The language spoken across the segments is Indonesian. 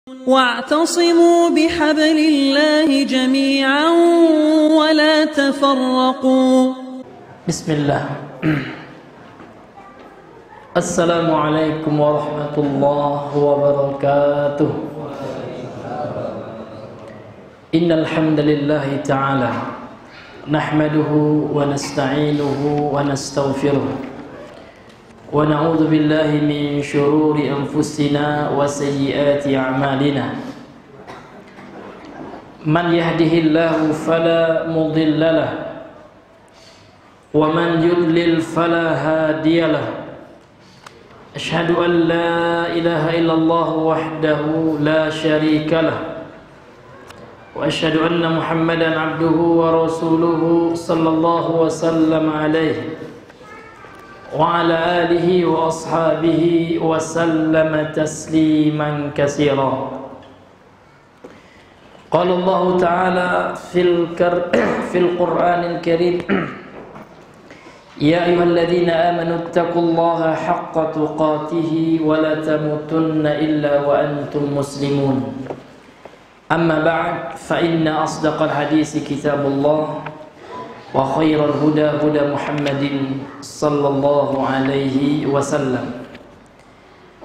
واعتصموا بحبل الله جميعا ولا تفرقوا. بسم الله. السلام عليكم ورحمة الله وبركاته. إن الحمد لله تعالى نحمده ونستعينه ونستغفره ونعوذ بالله من شرور أنفسنا وسيئات أعمالنا. من يهده الله فلا مضل له ومن يضلل فلا هادي له. أشهد أن لا إله إلا الله وحده لا شريك له وأشهد أن محمدا عبده ورسوله صلى الله وسلم عليه وعلى آله وأصحابه وسلم تسليما كثيرا. قال الله تعالى في القرآن الكريم: يا أيها الذين آمنوا اتقوا الله حق تقاته ولا تموتن إلا وأنتم مسلمون. أما بعد فإن أصدق الحديث كتاب الله وخير الهدى هدى محمد صلى الله عليه وسلم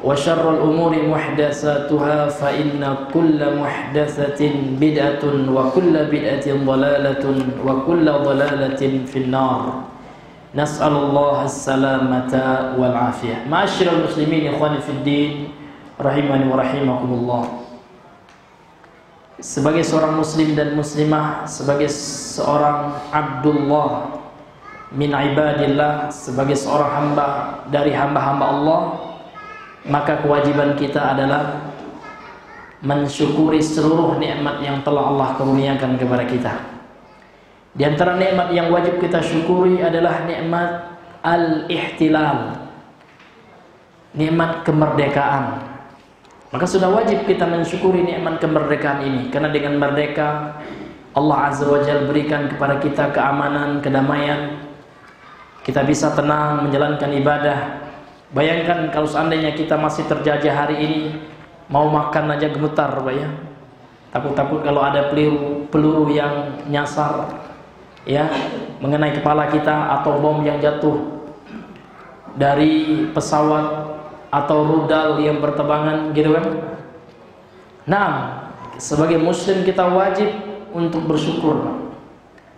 وشر الأمور محدثاتها فإن كل محدثة بدعة وكل بدعة ضلالة وكل ضلالة في النار. نسأل الله السلامة والعافية. معاشر المسلمين إخواني في الدين rahimani wa rahimakumullah. Sebagai seorang muslim dan muslimah, sebagai seorang Abdullah min ibadillah, sebagai seorang hamba dari hamba-hamba Allah, maka kewajiban kita adalah mensyukuri seluruh nikmat yang telah Allah karuniakan kepada kita. Di antara nikmat yang wajib kita syukuri adalah nikmat al-ihtilal, nikmat kemerdekaan. Maka sudah wajib kita mensyukuri nikmat kemerdekaan ini, karena dengan merdeka Allah Azza wa Jalla berikan kepada kita keamanan, kedamaian. Kita bisa tenang menjalankan ibadah. Bayangkan kalau seandainya kita masih terjajah hari ini, mau makan aja gemetar, Pak ya. Takut-takut kalau ada peluru yang nyasar ya mengenai kepala kita, atau bom yang jatuh dari pesawat atau rudal yang berterbangan gitu kan. Nah, sebagai muslim kita wajib untuk bersyukur.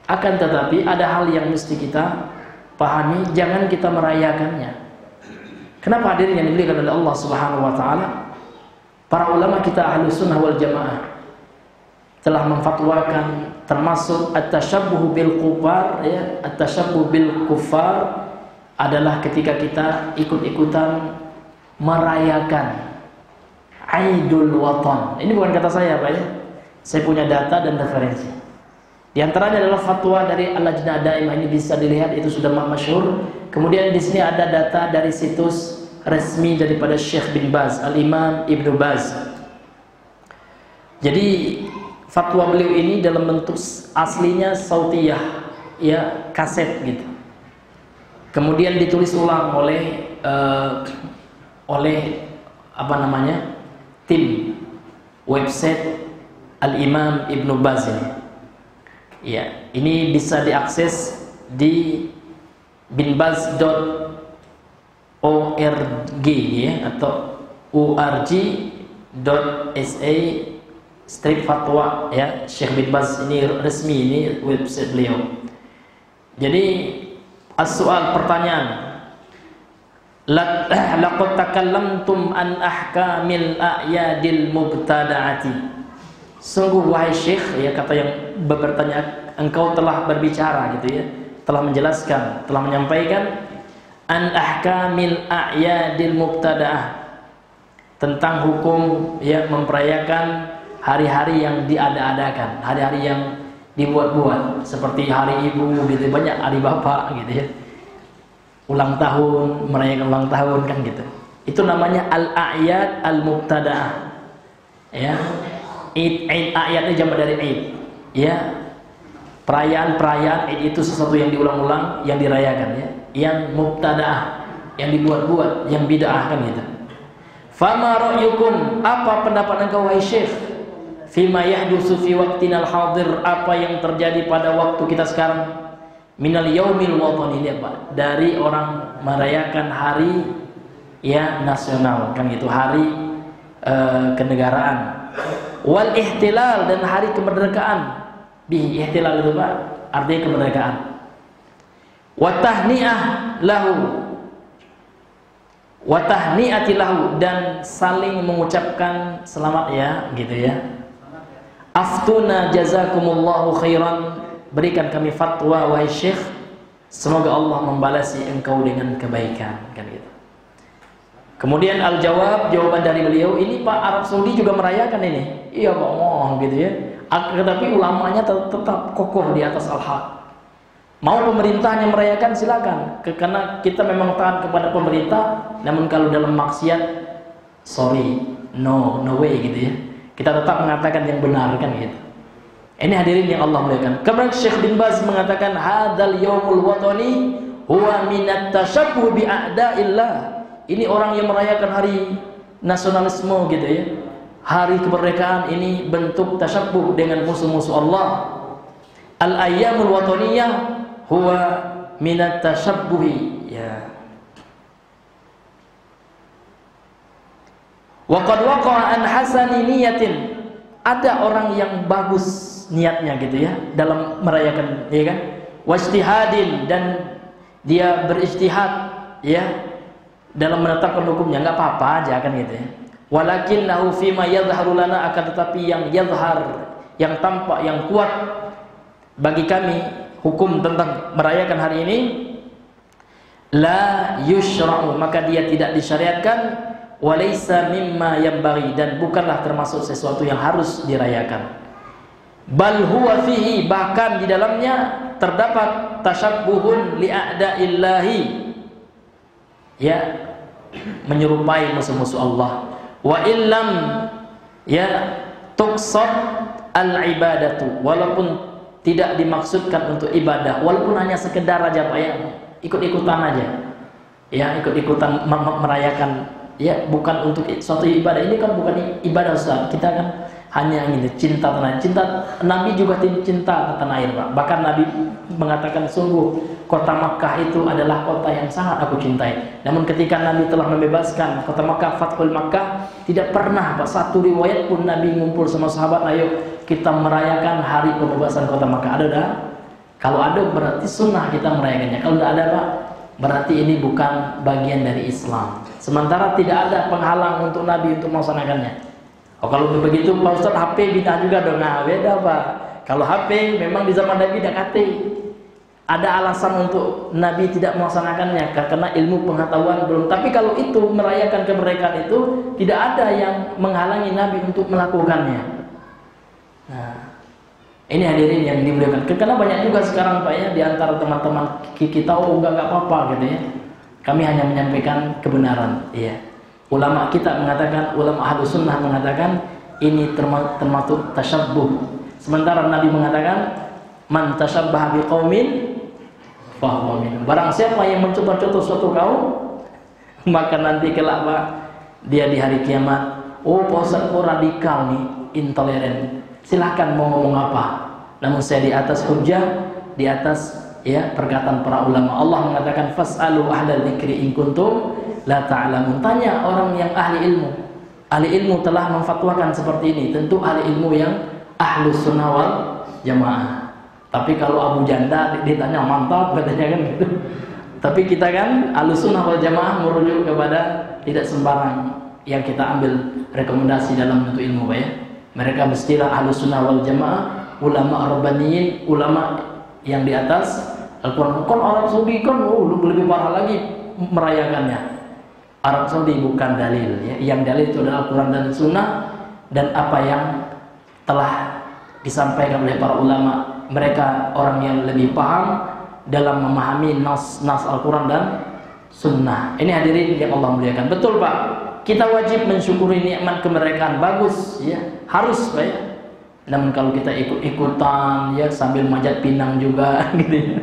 Akan tetapi ada hal yang mesti kita pahami, jangan kita merayakannya. Kenapa hadirin yang dimuliakan oleh Allah Subhanahu wa taala? Para ulama kita Ahlus Sunnah wal Jamaah telah memfatwakan termasuk at-tasyabbuh bil kufar ya, at-tasyabbuh bil kufar adalah ketika kita ikut-ikutan merayakan Aidul Watan. Ini bukan kata saya, Pak ya. Saya punya data dan referensi. Di antaranya adalah fatwa dari Al-Lajnah Daimah, ini bisa dilihat, itu sudah masyhur. Kemudian di sini ada data dari situs resmi daripada Syekh bin Baz, Al-Imam Ibnu Baz. Jadi fatwa beliau ini dalam bentuk aslinya sautiyah, ya kaset gitu. Kemudian ditulis ulang oleh tim website Al-Imam Ibnu Baz ini. Ya, ini bisa diakses di binbaz.org ya, atau org.sa/fatwa ya. Syekh bin Baz ini resmi, ini website beliau. Jadi as-soal, pertanyaan, laqad takallamtum an ahkamil a'yadil mubtada'ati. Sungguh wahai Syekh, ya kata yang bertanya, engkau telah berbicara gitu ya, telah menjelaskan, telah menyampaikan an ahkamil a'yadil mubtada'ah, tentang hukum ya memperayakan hari-hari yang diada-adakan, hari-hari yang dibuat-buat, seperti hari ibu gitu, banyak hari bapak gitu ya, ulang tahun, merayakan ulang tahun kan gitu. Itu namanya al-a'yad al-mubtada'ah. Ya. A'yadnya jamak dari Eid. Ya. Perayaan-perayaan Eid itu sesuatu yang diulang-ulang, yang dirayakan ya. Yang mubtada'ah, yang dibuat-buat, yang bid'ah kan gitu. Fama ra'yukum, apa pendapat engkau wahai Syekh? Fima yahdusu fi waqtinal hadir, apa yang terjadi pada waktu kita sekarang? Minal yaumil watani, Pak, dari orang merayakan hari ya nasional, kan gitu, hari kenegaraan. Wal ihtilal, dan hari kemerdekaan. Bi ihtilal itu Pak, artinya kemerdekaan. Wa tahni'ah lahu, wa tahni'ati lahu, dan saling mengucapkan selamat ya, gitu ya. Aftuna jazakumullahu khairan, berikan kami fatwa wahai Syekh, semoga Allah membalasi engkau dengan kebaikan, kan gitu. Kemudian al-jawab, jawaban dari beliau, ini Pak, Arab Saudi juga merayakan ini. Iya Pak, gitu ya. Tetapi ulamanya tetap kokoh di atas al-haq. Mau pemerintahnya merayakan silakan, karena kita memang taat kepada pemerintah. Namun kalau dalam maksiat, sorry, no way gitu ya. Kita tetap mengatakan yang benar, kan gitu. Ini hadirin yang Allah muliakan. Kemudian Syekh bin Baz mengatakan, hadzal yaumul watani huwa minat tashabbuh bi a'da'illah. Ini orang yang merayakan hari nasionalisme gitu ya. Hari kemerdekaan ini bentuk tasyabbuh dengan musuh-musuh Allah. Al-ayyamul wataniyah huwa minat tasyabbuhi ya. Wa qad waqa'a an hasani niyatin, ada orang yang bagus niatnya gitu ya dalam merayakan, ya kan, wajtihadin, dan dia berijtihad ya dalam menetapkan hukumnya, nggak apa-apa aja kan gitu ya. Walakinnahu fima yadhharu lana, akan tetapi yang yadhhar, yang tampak, yang kuat bagi kami hukum tentang merayakan hari ini, la yushra'u, maka dia tidak disyariatkan, walaysa mimma yanbaghi, dan bukanlah termasuk sesuatu yang harus dirayakan. Bal huwa fihi, bahkan di dalamnya terdapat tasyabbuhun li'a'da'illahi ya, menyerupai musuh-musuh Allah. Wa illam ya tuqsad al-ibadatu, walaupun tidak dimaksudkan untuk ibadah, walaupun hanya sekedar aja Pak ya, ikut-ikutan aja ya, ikut-ikutan merayakan ya, bukan untuk suatu ibadah. Ini kan bukan ibadah Ustaz, kita kan hanya ini cinta tanah air. Cinta Nabi juga cinta tanah air Pak. Bahkan Nabi mengatakan, sungguh kota Makkah itu adalah kota yang sangat aku cintai. Namun ketika Nabi telah membebaskan kota Makkah, Fathul Makkah, tidak pernah Pak satu riwayat pun Nabi ngumpul sama sahabat, ayo kita merayakan hari pembebasan kota Makkah. Ada dah? Kalau ada berarti sunnah kita merayakannya. Kalau tidak ada Pak, berarti ini bukan bagian dari Islam. Sementara tidak ada penghalang untuk Nabi untuk melaksanakannya. Oh, kalau begitu Pak Ustaz, HP bid'ah juga dong. Nah, beda Pak. Kalau HP memang di zaman Nabi tidak kate. Ada alasan untuk Nabi tidak melaksanakannya karena ilmu pengetahuan belum. Tapi kalau itu merayakan kemerdekaan itu tidak ada yang menghalangi Nabi untuk melakukannya. Nah, ini hadirin yang dimuliakan. Karena banyak juga sekarang Pak ya, di antara teman-teman kita, oh enggak apa-apa gitu ya. Kami hanya menyampaikan kebenaran. Iya. Ulama kita mengatakan, ulama Ahlus Sunnah mengatakan ini termasuk tasyabbuh. Sementara Nabi mengatakan, man tasyabbaha biqaumin fahuwa minhum. Barang siapa yang mencontoh-contoh suatu kaum, maka nanti kelak Pak, dia di hari kiamat, oh Pak Ustaz, oh radikal nih, intoleran. Silahkan mau ngomong apa. Namun saya di atas hujjah, di atas ya perkataan para ulama. Allah mengatakan, fas'alu ahlal dzikri in kuntum la ta'lamun. Tanya orang yang ahli ilmu. Ahli ilmu telah memfatwakan seperti ini. Tentu ahli ilmu yang ahlus sunnah wal jamaah. Tapi kalau Abu Janda ditanya mantap katanya kan gitu. Tapi kita kan ahlus sunnah wal jamaah merujuk kepada tidak sembarang yang kita ambil rekomendasi dalam bentuk ilmu Pak ya. Mereka mestilah ahlus sunnah wal jamaah, ulama rabbaniyin, ulama yang di atas Al-Quran. Kan Arab Saudi kan lebih parah lagi merayakannya. Arab Saudi bukan dalil ya. Yang dalil itu adalah Al-Quran dan Sunnah, dan apa yang telah disampaikan oleh para ulama. Mereka orang yang lebih paham dalam memahami nas Al-Quran dan Sunnah. Ini hadirin yang Allah muliakan. Betul Pak, kita wajib mensyukuri nikmat kemerdekaan, bagus ya, harus Pak ya. Namun kalau kita ikut-ikutan ya sambil manjat pinang juga gitu ya,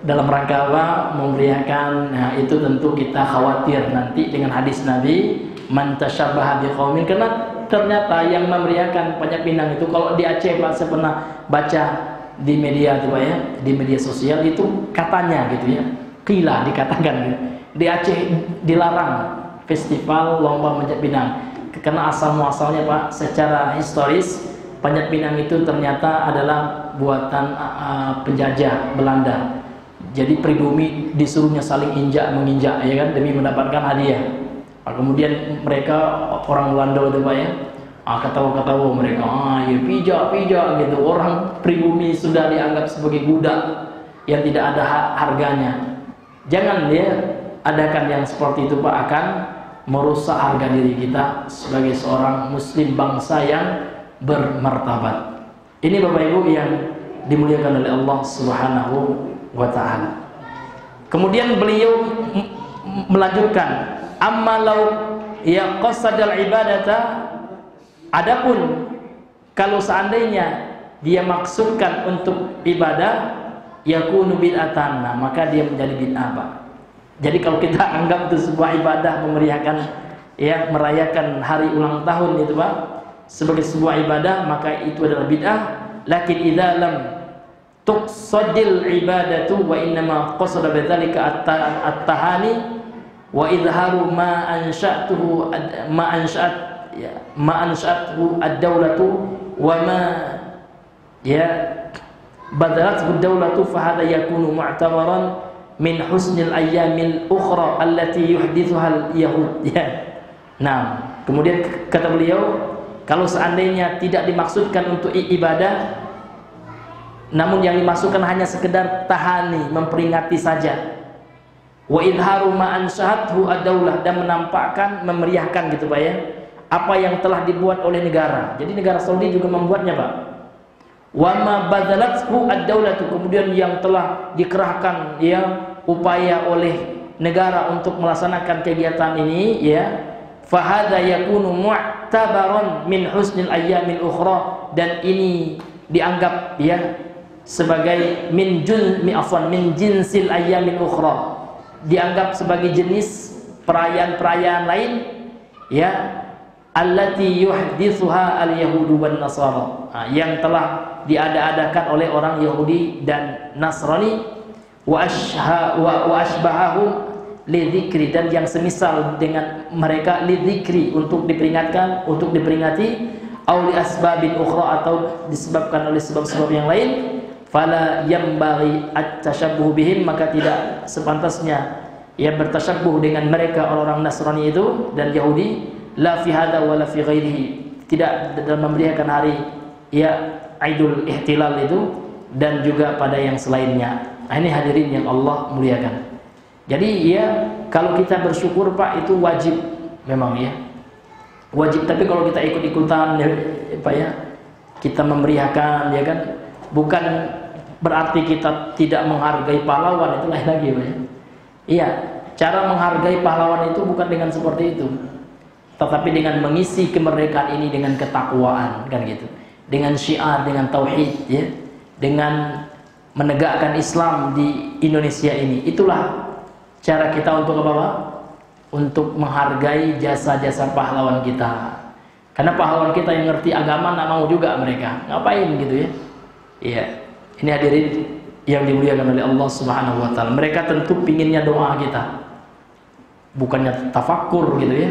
dalam rangka apa? Memeriahkan. Nah, itu tentu kita khawatir nanti dengan hadis Nabi, man tashabbaha biqaumin, karena ternyata yang memeriahkan Panjat Pinang itu kalau di Aceh Pak, saya pernah baca di media tuh Pak ya, di media sosial itu katanya gitu ya, qila dikatakan gitu, di Aceh dilarang festival lomba Panjat Pinang karena asal muasalnya Pak, secara historis Panjat Pinang itu ternyata adalah buatan penjajah Belanda. Jadi pribumi disuruhnya saling menginjak ya kan, demi mendapatkan hadiah. Kemudian mereka orang Belanda itu Pak ya, ketawa-ketawa mereka, ya pijak gitu. Orang pribumi sudah dianggap sebagai budak yang tidak ada harganya. Jangan dia adakan yang seperti itu Pak, akan merusak harga diri kita sebagai seorang muslim bangsa yang bermartabat. Ini Bapak Ibu yang dimuliakan oleh Allah Subhanahu wa ta'ala. Kemudian beliau melanjutkan, ammalau ya qasadal ibadata, adapun kalau seandainya dia maksudkan untuk ibadah, yakunu bid'atan, maka dia menjadi bid'ah Pak. Jadi kalau kita anggap itu sebuah ibadah, memeriahkan ya, merayakan hari ulang tahun itu Pak sebagai sebuah ibadah, maka itu adalah bid'ah. Lakin idza lam tuqsadil ibadatu wa innama qasada bidzalika at-tahani wa idharu ma ansha'tuhu ad-dawlatu wa ma ya badalathu ad-dawlatu fa hadha yakunu mu'tabaran min husnil ayyamil ukhra allati yuhdithuha al-yahud ya. Nah, kemudian kata beliau, kalau seandainya tidak dimaksudkan untuk ibadah, namun yang dimaksudkan hanya sekedar tahani, memperingati saja, wa idharu ma anshaathu ad-daulah, dan menampakkan, memeriahkan gitu Pak ya, apa yang telah dibuat oleh negara. Jadi negara Saudi juga membuatnya Pak. Wa ma badzalathu ad-daulatu, kemudian yang telah dikerahkan ya upaya oleh negara untuk melaksanakan kegiatan ini ya, fa hadza yakunu mu'tabaran min husnil ayyamil ukhra, dan ini dianggap ya sebagai min jinsil ayyamil ukhra, dianggap sebagai jenis perayaan-perayaan lain ya, allati yuhdithuha al-yahudu wan nasara, yang telah diada-adakan oleh orang Yahudi dan Nasrani, wa ashbahahum lidzikri, dan yang semisal dengan mereka, lidzikri untuk diperingatkan, untuk diperingati, au li asbabin ukhra, atau disebabkan oleh sebab-sebab yang lain. Fala yambaghi at-tashabbuh bihim, maka tidak sepantasnya ya bertashabbuh dengan mereka, orang-orang Nasrani itu dan Yahudi, la fi hadza wa la fi ghairihi, tidak dalam memeriahkan hari ya Aidul Ihtilal itu dan juga pada yang selainnya. Nah, ini hadirin yang Allah muliakan. Jadi ya kalau kita bersyukur Pak itu wajib, memang ya wajib. Tapi kalau kita ikut-ikutan ya Pak ya, kita memeriahkan ya kan, bukan berarti kita tidak menghargai pahlawan, itu lain lagi Pak ya. Iya, cara menghargai pahlawan itu bukan dengan seperti itu, tetapi dengan mengisi kemerdekaan ini dengan ketakwaan kan gitu, dengan syiar, dengan tauhid ya, dengan menegakkan Islam di Indonesia ini. Itulah cara kita untuk apa Pak? Untuk menghargai jasa-jasa pahlawan kita. Karena pahlawan kita yang ngerti agama nggak mau juga mereka, ngapain gitu ya. Iya, ini hadirin yang dimuliakan oleh Allah Subhanahu wa ta'ala. Mereka tentu pinginnya doa kita, bukannya tafakur gitu ya,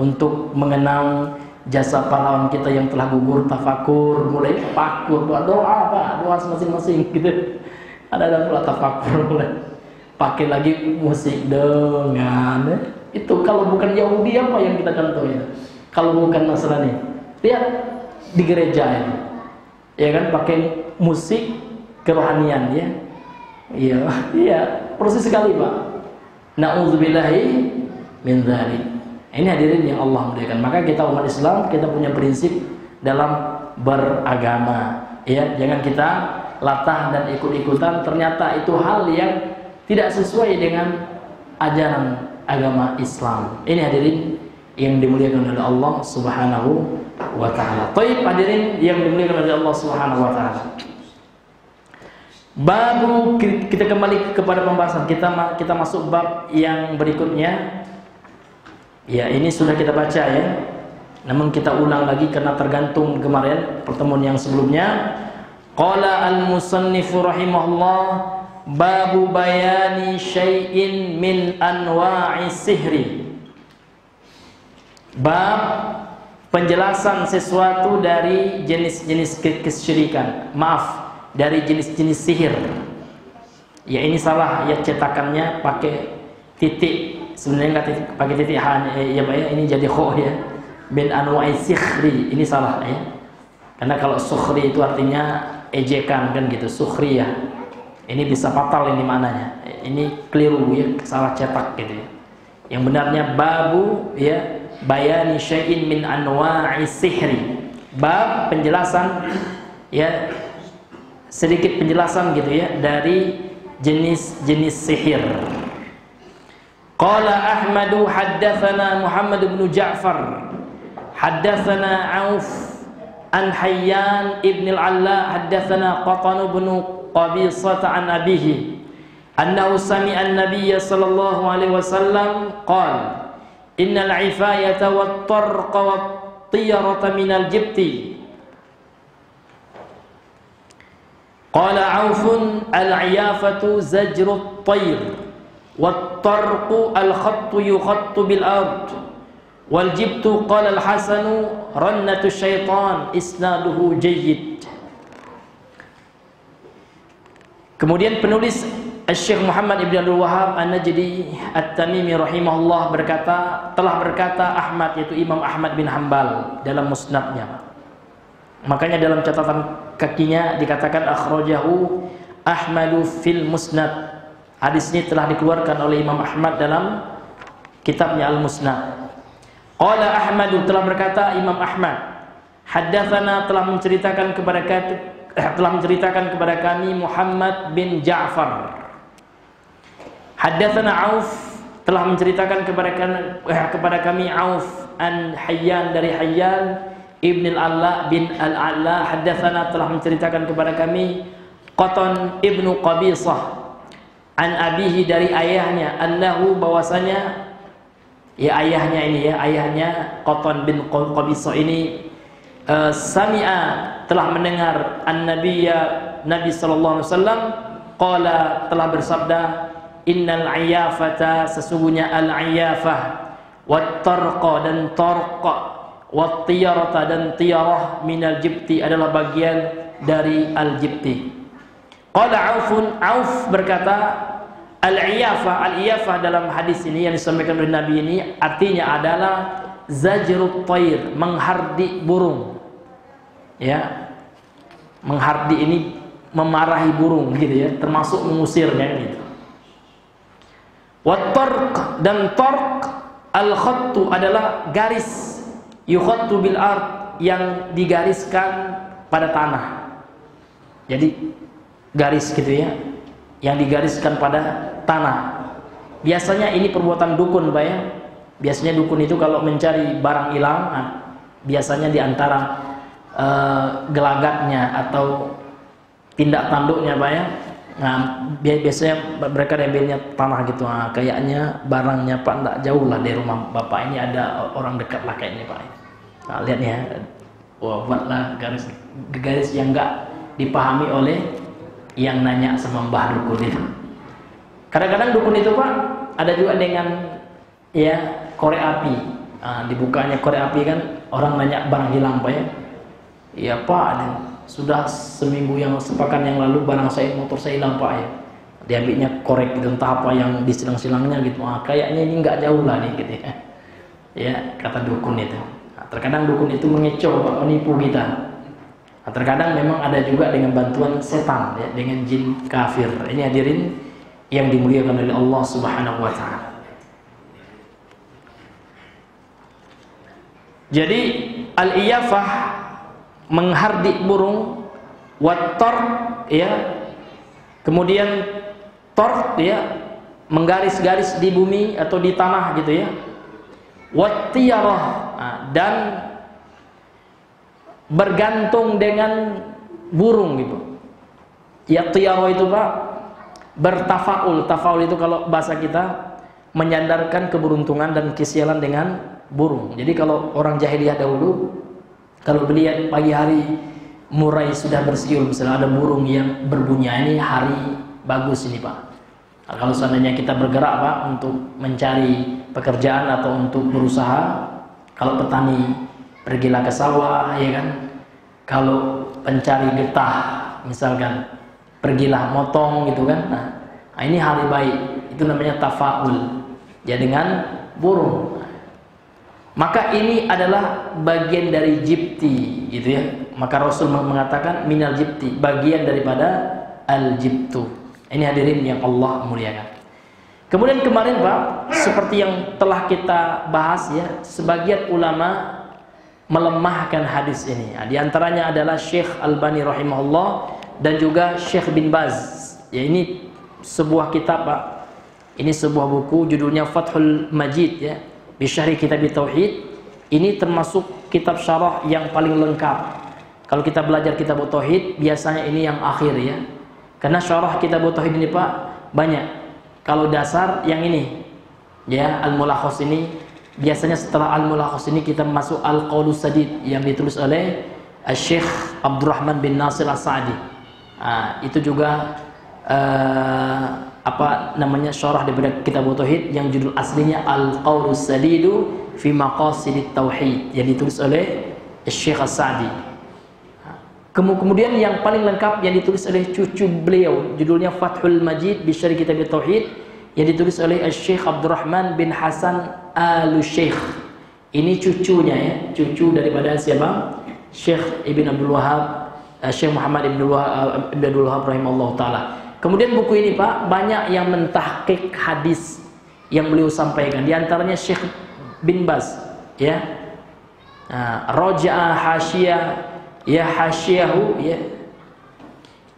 untuk mengenang jasa pahlawan kita yang telah gugur. Tafakur, mulai tafakur, doa Pak, doa masing-masing gitu. Ada pula tafakur, mulai pakai lagi musik dengan itu. Kalau bukan Yahudi apa yang kita contohnya? Kalau bukan Nasrani, lihat di gereja ini ya kan, pakai musik kerohanian ya. Iya, iya, persis sekali Pak. Na'udzubillahi min dzalik. Ini hadirin yang Allah muliakan. Maka kita umat Islam, kita punya prinsip dalam beragama ya. Jangan kita latah dan ikut-ikutan, ternyata itu hal yang tidak sesuai dengan ajaran agama Islam. Ini hadirin yang dimuliakan oleh Allah Subhanahu wa ta'ala. Baik hadirin yang dimuliakan oleh Allah Subhanahu wa ta'ala. Baru kita kembali kepada pembahasan kita masuk bab yang berikutnya. Ya, ini sudah kita baca ya. Namun kita ulang lagi karena tergantung kemarin pertemuan yang sebelumnya. Qala al-musannifu rahimahullah babu bayani syai'in min anwa'i sihri. Bab penjelasan sesuatu dari jenis-jenis kesyirikan. Maaf, dari jenis-jenis sihir. Ya, ini salah ya, cetakannya pakai titik. Sebenarnya enggak pakai titik hanya ya Pak ya, ini jadi kho ya. Min anwa'i sihri, ini salah ya. Karena kalau sukhri itu artinya ejekan kan gitu, sukhri ya. Ini bisa fatal ini maknanya. Ini keliru ya, salah cetak gitu ya. Yang benarnya babu ya bayani syai'in min anwa'i sihri. Bab penjelasan ya, sedikit penjelasan gitu ya dari jenis-jenis sihir. Qala Ahmadu haddatsana Muhammad bin Ja'far haddatsana Auf an Hayyan ibn al-Alla haddatsana Qatan bin Qabisah an abihi annahu sami'a an-nabiy sallallahu alaihi wasallam qala innal 'ifayata wat-tarqa wat-tiyarata minal jibti. Qala Aufun al-'iyafatu zajrut tayr wat-tarqu al-khattu yukhattu bil ard wal jibtu qala al-Hasanu rannatu syaitan isnaduhu jayyid. Kemudian penulis Syekh Muhammad Ibn Abdul Wahhab An-Najdi At-Tamimi rahimahullah telah berkata Ahmad, yaitu Imam Ahmad bin Hanbal dalam musnadnya. Makanya dalam catatan kakinya dikatakan akhrajahu Ahmadu fil musnad. Hadis ini telah dikeluarkan oleh Imam Ahmad dalam kitabnya Al-Musnad. Qala Ahmadu, telah berkata Imam Ahmad, haddatsana, telah menceritakan kepada kami Muhammad bin Ja'far. Haddatsana Auf, telah menceritakan kepada kami Auf an Hayyan, dari Hayyan ibn al-Alla bin al-Alla. Haddatsana, telah menceritakan kepada kami Qatan ibnu Qabisah an abihi, dari ayahnya, annahu, bahwasanya ya ayahnya ini ya, ayahnya Qatan bin Qabisah ini sami'a, telah mendengar an-nabiyya, Nabi sallallahu alaihi wasallam, qala, telah bersabda, innal 'iyafata, sesungguhnya al-'iyafah, wat-tarqa, dan tarqa, wat-tiyarata, dan tiyarah, minal jibti, adalah bagian dari al-jibti. Qala Aufun, Auf berkata, al-'iyafah dalam hadis ini yang disampaikan oleh Nabi ini artinya adalah zajrut tayr, menghardik burung. Ya. Menghardik ini memarahi burung gitu ya, termasuk mengusirnya gitu. Wat-tarq, dan tarq, al-khattu, adalah garis, yukhattu bil ard, yang digariskan pada tanah. Jadi garis gitu ya, yang digariskan pada tanah. Biasanya ini perbuatan dukun Pak ya. Biasanya dukun itu kalau mencari barang hilang, biasanya di antara gelagatnya atau tindak tanduknya Pak ya. Nah, biasanya mereka ambilnya tanah gitu. Kayaknya barangnya Pak enggak jauh lah dari rumah Bapak ini, ada orang dekat lah kayaknya Pak. Nah, lihat ya. Wah, buatlah garis yang enggak dipahami oleh yang nanya sama mbah dukun itu. Kadang-kadang dukun itu Pak ada juga dengan ya korek api. Dibukanya korek api kan, orang nanya barang hilang Pak ya. Ya Pak, sudah seminggu yang sepekan yang lalu barang saya, motor saya hilang Pak ya. Diambilnya korek gitu, entah apa yang disilang-silangnya gitu. Kayaknya ini nggak jauh lah nih gitu ya. Ya, kata dukun itu. Terkadang dukun itu mengecoh Pak, menipu kita. Terkadang memang ada juga dengan bantuan setan ya, dengan jin kafir. Ini hadirin yang dimuliakan oleh Allah Subhanahu wa taala. Jadi al-iyafah, menghardik burung, wat-tarq ya. Kemudian tarq ya, menggaris-garis di bumi atau di tanah gitu ya. Wat-tiyarah, dan bergantung dengan burung gitu. Ya, tiyarah itu Pak bertafaul. Tafaul itu kalau bahasa kita menyandarkan keberuntungan dan kesialan dengan burung. Jadi kalau orang jahiliyah dahulu, kalau melihat pagi hari murai sudah bersiul, misalnya ada burung yang berbunyi, ini hari bagus ini Pak. Nah, kalau seandainya kita bergerak Pak untuk mencari pekerjaan atau untuk berusaha, kalau petani pergilah ke sawah, ya kan. Kalau pencari getah misalkan pergilah motong gitu kan. Nah, ini hari baik, itu namanya tafaul ya dengan burung. Maka ini adalah bagian dari jibti gitu ya. Maka Rasul mengatakan minal jibti, bagian daripada al-jibtu. Ini hadirin yang Allah muliakan. Kemudian kemarin Pak, seperti yang telah kita bahas ya, sebagian ulama melemahkan hadis ini. Di antaranya adalah Syekh Albani rahimahullah dan juga Syekh bin Baz. Ya, ini sebuah kitab Pak. Ini sebuah buku judulnya Fathul Majid ya, bi syarhi kitab tauhid. Ini termasuk kitab syarah yang paling lengkap. Kalau kita belajar kitab tauhid, biasanya ini yang akhir ya. Karena syarah kitab tauhid ini Pak banyak. Kalau dasar yang ini ya, Al-Mulakhas ini, biasanya setelah Al-Mulakhas ini kita masuk Al-Qaulus Sadid yang ditulis oleh Syekh Abdurrahman bin Nasir As-Sa'di. Itu juga apa namanya, syarah daripada kitab tauhid yang judul aslinya Al-Qaulus Sadidu fi Maqasidit Tauhid yang ditulis oleh Syekh As-Sa'di. Kemudian yang paling lengkap yang ditulis oleh cucu beliau, judulnya Fathul Majid bi syarhi kitab tauhid yang ditulis oleh Syekh Abdurrahman bin Hasan Al-Syekh. Ini cucunya ya, cucu daripada siapa? Syekh Ibn Abdul Wahab, Syekh Muhammad Ibn Abdul Wahab rahimahullah ta'ala. Kemudian buku ini Pak banyak yang mentahqiq hadis yang beliau sampaikan. Di antaranya Syekh bin Baz ya, Raja'a Hasyiyah ya, Hasyiyahu ya,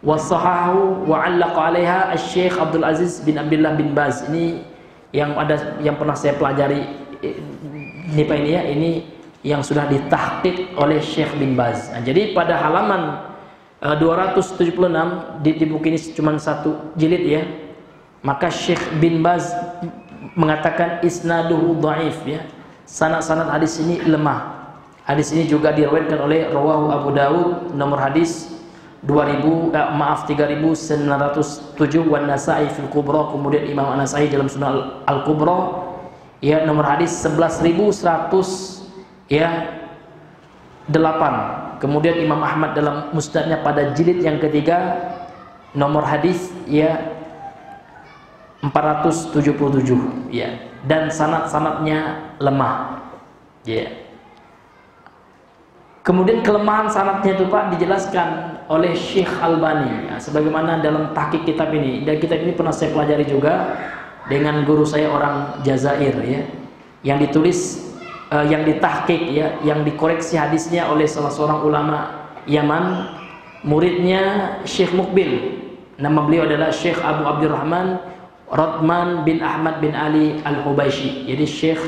wasahahu wa 'allaqa 'alaiha Syekh Abdul Aziz bin Abdullah bin Baz. Ini yang ada, yang pernah saya pelajari ini Pak, ini ya, ini yang sudah ditahqiq oleh Syekh bin Baz. Nah, jadi pada halaman 276 di buku ini cuma satu jilid ya, maka Syekh bin Baz mengatakan isnaduhu dhaif ya, sanad hadis ini lemah. Hadis ini juga diriwayatkan oleh rawahu Abu Dawud nomor hadis 3907 wan Nasa'i fil Kubra, kemudian Imam An-Nasa'i dalam Sunan Al-Kubra ya nomor hadis 11.100 ya 8. Kemudian Imam Ahmad dalam Musnadnya pada jilid yang ketiga nomor hadis ya 477 ya, dan sanad-sanadnya lemah ya. Kemudian kelemahan sanadnya itu Pak dijelaskan oleh Syekh Albani ya, sebagaimana dalam tahqiq kitab ini. Dan kitab ini pernah saya pelajari juga dengan guru saya orang Jazair ya, yang ditulis yang ditahqiq ya, yang dikoreksi hadisnya oleh salah seorang ulama Yaman, muridnya Syekh Mukbil. Nama beliau adalah Syekh Abu Abdurrahman Radman bin Ahmad bin Ali Al-Hubayshi. Jadi Syekh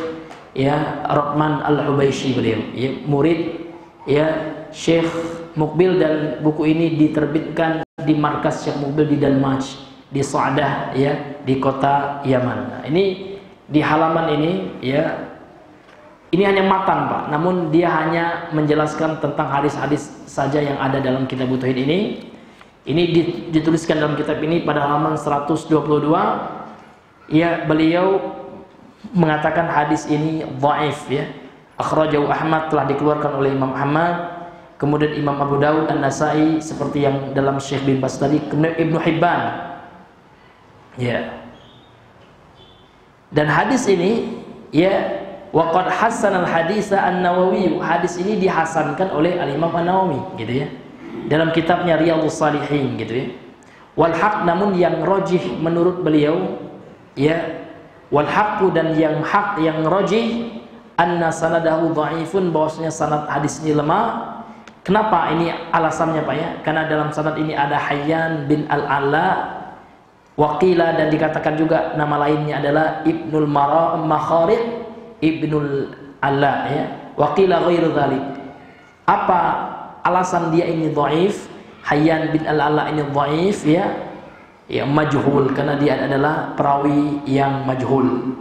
ya Radman Al-Hubayshi beliau ya, murid ya Syekh Mukbil, dan buku ini diterbitkan di markas Syekh Mukbil di Dalmaj di Sa'dah ya, di kota Yaman. Nah, ini di halaman ini ya, ini hanya matan Pak, namun dia hanya menjelaskan tentang hadis-hadis saja yang ada dalam kitab tauhid ini. Ini dituliskan dalam kitab ini pada halaman 122 ya, beliau mengatakan hadis ini dhaif ya. Akhrajahu Ahmad, telah dikeluarkan oleh Imam Ahmad, kemudian Imam Abu Dawud, An-Nasa'i seperti yang dalam Syekh bin Baz tadi, kemudian Ibnu Hibban ya. Dan hadis ini ya, waqad hasanal haditsa An-Nawawi, hadis ini dihasankan oleh Al-Imam An-Nawawi gitu ya, dalam kitabnya Riyadhus Shalihin gitu ya. Wal haq, namun yang rajih menurut beliau ya, wal haqqu, dan yang hak, yang rajih, anna sanadahu dhaifun, bahwasanya sanad hadis ini lemah. Kenapa? Ini alasannya Pak ya, karena dalam sanad ini ada Hayyan bin Al-Ala, waqila, dan dikatakan juga nama lainnya adalah Ibnul Makharid Ibnul Ala ya, waqila ghairu dzalik. Apa alasan dia ini dhaif? Hayyan bin Al-Ala ini dhaif ya, ya majhul, karena dia adalah perawi yang majhul.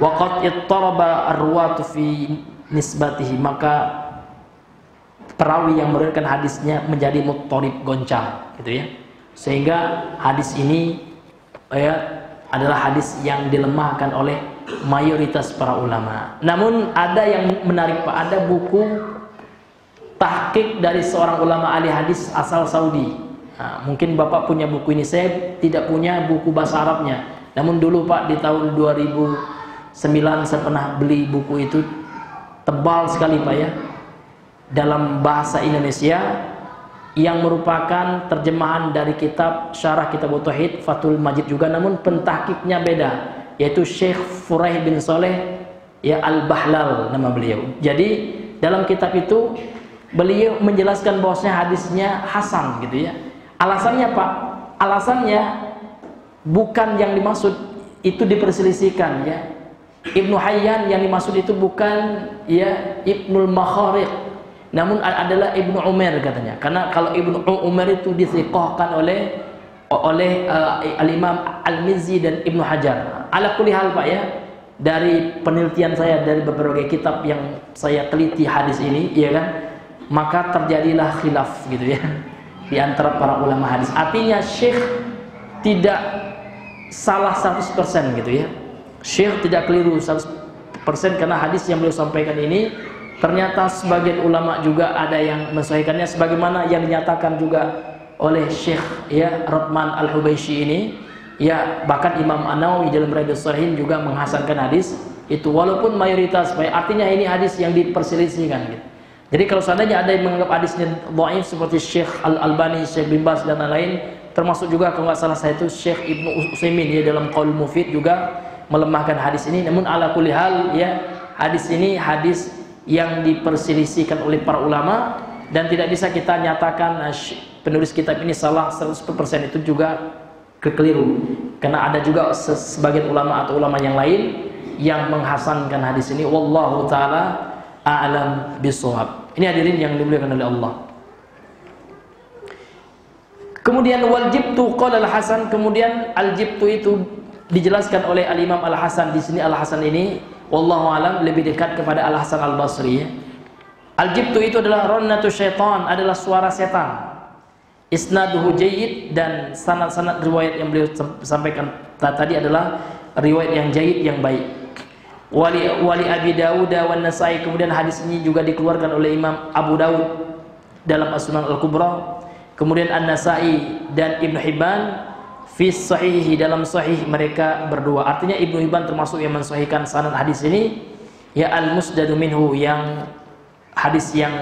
wa qad ittaraba ar-ruwatu fi nisbatihi, maka perawi yang meriwayatkan hadisnya menjadi muttarib, goncang gitu ya, sehingga hadis ini adalah hadis yang dilemahkan oleh mayoritas para ulama. Namun ada yang menarik Pak, ada buku tahqiq dari seorang ulama ahli hadis asal Saudi. Nah, mungkin Bapak punya buku ini, saya tidak punya buku bahasa Arabnya. Namun dulu Pak, di tahun 2009 saya pernah beli buku itu, tebal sekali Pak ya, dalam bahasa Indonesia, yang merupakan terjemahan dari kitab Syarah Kitab Tauhid Fathul Majid juga, namun pentahqiqnya beda, yaitu Syekh Furaih bin Saleh ya Al-Bahlal nama beliau. Jadi dalam kitab itu beliau menjelaskan bahwasanya hadisnya hasan gitu ya. Alasannya Pak, alasannya bukan yang dimaksud itu diperselisihkan ya. Ibnu Hayyan yang dimaksud itu bukan ya Ibnul Makhariq, namun adalah Ibnu Umar katanya. Karena kalau Ibnu Umar itu dithiqahkan oleh Al-Imam Al-Mizzi dan Ibnu Hajar. Ala kulli hal Pak ya, dari penelitian saya dari beberapa kitab yang saya teliti hadis ini ya kan, maka terjadilah khilaf gitu ya di antara para ulama hadis. Artinya Syekh tidak salah 100% gitu ya. Syekh tidak keliru 100% karena hadis yang beliau sampaikan ini ternyata sebagian ulama juga ada yang mensahihkannya, sebagaimana yang dinyatakan juga oleh Syekh ya Radman Al-Hubaisy ini ya. Bahkan Imam An-Nawawi dalam Riyadhus Shalihin juga menghasankan hadis itu, walaupun mayoritas, artinya ini hadis yang diperselisihkan gitu. Jadi kalau seandainya ada yang menganggap hadisnya dhaif seperti Syekh Al-Albani, Syekh bin Baz dan lain-lain, termasuk juga kalau nggak salah saya itu Syekh Ibnu Utsaimin ya dalam Qaul Mufid juga melemahkan hadis ini. Namun ala kulli hal ya, hadis ini hadis yang diperselisihkan oleh para ulama, dan tidak bisa kita nyatakan penulis kitab ini salah 100%, itu juga kekeliru, karena ada juga sebagian ulama atau ulama yang lain yang menghasankan hadis ini. Wallahu taala a'lam bishawab. Ini hadirin yang dimuliakan oleh Allah. Kemudian wal jibtu qala al-Hasan, kemudian al-jibtu itu dijelaskan oleh al-Imam Al-Hasan di sini. Al-Hasan ini wallahu alam lebih dekat kepada Al-Hasan Al-Basri ya. Al-jibtu itu adalah rannatu syaitan, adalah suara setan. Isnaduhu jayyid, dan sanad-sanad riwayat yang beliau sampaikan tadi adalah riwayat yang jayyid, yang baik. Wali Abi Dawud wan Nasai, kemudian hadis ini juga dikeluarkan oleh Imam Abu Dawud dalam As-Sunan Al-Kubra, kemudian An-Nasai dan Ibnu Hibban fi sahihi, dalam sahih mereka berdua. Artinya Ibnu Hibban termasuk yang mensahihkan sanad hadis ini ya, al-musdadu minhu, yang hadis yang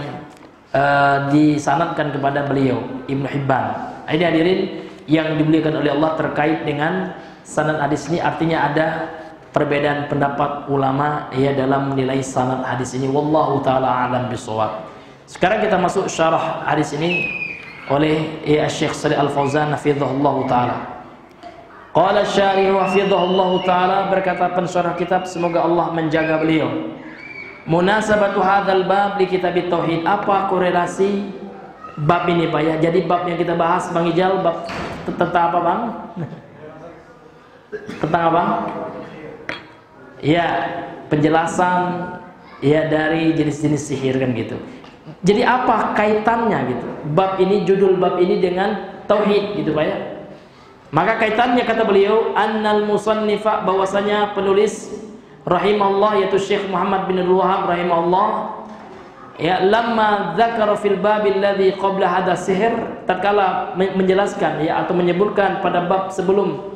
disanadkan kepada beliau Ibnu Hibban. Ini hadirin yang dimuliakan oleh Allah terkait dengan sanad hadis ini. Artinya ada perbedaan pendapat ulama ya dalam menilai sanad hadis ini. Wallahu taala alam bishawab. Sekarang kita masuk syarah hadis ini oleh Syekh Shalih Al-Fauzan hafizahullahu taala. Qala syarih hafizahullahu taala, berkata pensyarah kitab, semoga Allah menjaga beliau, munasabatu hadzal bab li kitab tauhid, apa korelasi bab ini Pak ya. Jadi bab yang kita bahas Bang Ijal, bab tentang apa Bang? Tentang apa? Ya, penjelasan ya dari jenis-jenis sihir kan gitu. Jadi apa kaitannya gitu bab ini, judul bab ini dengan tauhid gitu Pak ya. Maka kaitannya kata beliau, annal musannifa, bahwasanya penulis rahimahullah yaitu Syekh Muhammad bin Abdul Wahhab rahimahullah ya, lamma dzakara fil babil ladzi qabla hadha sihr, tatkala menjelaskan ya atau menyebutkan pada bab sebelum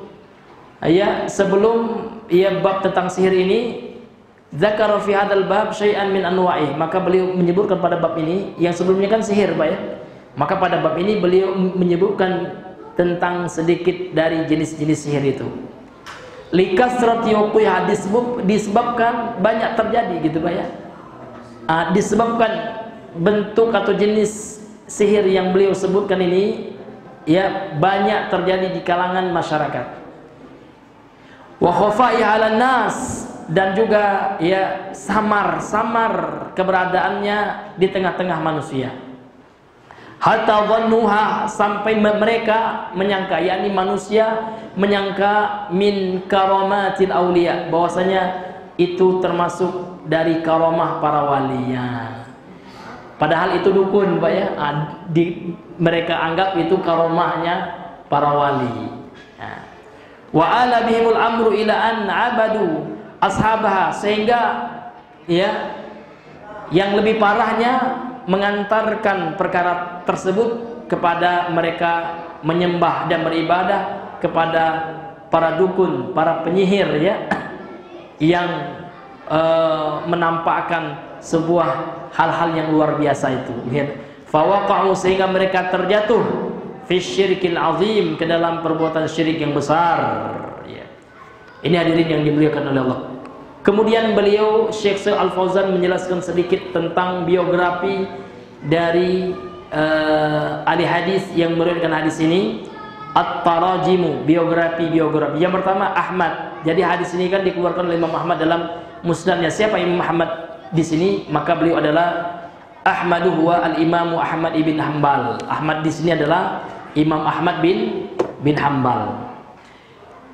ya bab tentang sihir ini, dzakara fi hadzal bab syai'an min anwa'i, maka beliau menyebutkan pada bab ini, yang sebelumnya kan sihir Pak ya, maka pada bab ini beliau menyebutkan tentang sedikit dari jenis-jenis sihir itu. Likasrati wuqiha, disebabkan banyak terjadi gitu Pak ya. Disebabkan bentuk atau jenis sihir yang beliau sebutkan ini ya banyak terjadi di kalangan masyarakat. Wa khafa'iha 'alan nas, dan juga ya samar keberadaannya di tengah-tengah manusia. Hatta dhannuha, sampai mereka menyangka, yakni manusia menyangka min karamatil auliya, bahwasanya itu termasuk dari karomah para walinya. Padahal itu dukun, Pak ya. Mereka anggap itu karomahnya para wali. Wa ala bihimul amru ila an abadu ashabaha, sehingga ya yang lebih parahnya mengantarkan perkara tersebut kepada mereka menyembah dan beribadah kepada para dukun, para penyihir ya, yang menampakkan sebuah hal-hal yang luar biasa itu. Fawaqa'u, sehingga mereka terjatuh fi syirkil azim, ke dalam perbuatan syirik yang besar ya. Ini hadirin yang dimuliakan oleh Allah. Kemudian beliau Syekh Shalih Al-Fauzan menjelaskan sedikit tentang biografi dari ahli hadis yang meriwayatkan hadis ini. At-tarajimu, biografi. Yang pertama Ahmad. Jadi hadis ini kan dikeluarkan oleh Imam Ahmad dalam musnadnya. Siapa Imam Ahmad di sini? Maka beliau adalah Ahmadu huwa al-Imamu Ahmad ibn Hanbal. Ahmad di sini adalah Imam Ahmad bin Hanbal.